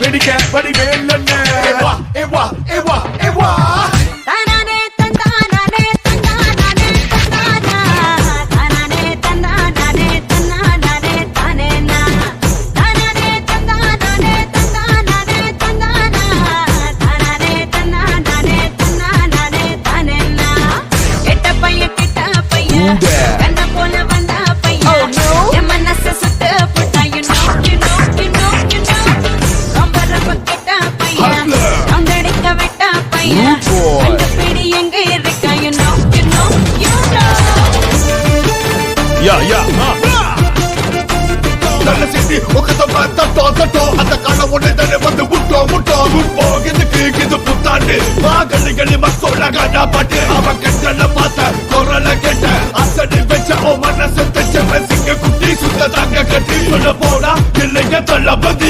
வெடிக்க வடிவேலண்ண ஏவா ஏவா ஏவா ஏவா தானானே தந்தானானே தந்தானானே தந்தானா தானானே தந்தானானே தந்தானானே தானேனா தானானே தந்தானானே தந்தானானே தந்தானா தானானே தந்தானானே தந்தானானே தானேனா கெட்ட பையன் கண்ண போல வந்த பையன் என் மனச சுட்டு புட்டா you know ரொம்ப ரொம்ப கெட்ட பையன் அங்கடிக்க விட்ட பையன் அந்த பிடி எங்க இருக்கா you know யா நல்ல சிட்டி ஒக்கத்தமா தட்டோ அந்த கால ஒண்ணு தானே வந்து முட்டோ இதுக்கு இது புத்தாண்டு கள்ளி மக்கள பாட்டு அவ கெட்டல பார்த்த குரல கேட்ட அசடி வச்ச ஓ மனசு தச்ச சிங்க குட்டி சுத்த தாங்க கட்டி சொல்ல போனா இல்லைங்க தள்ள பதி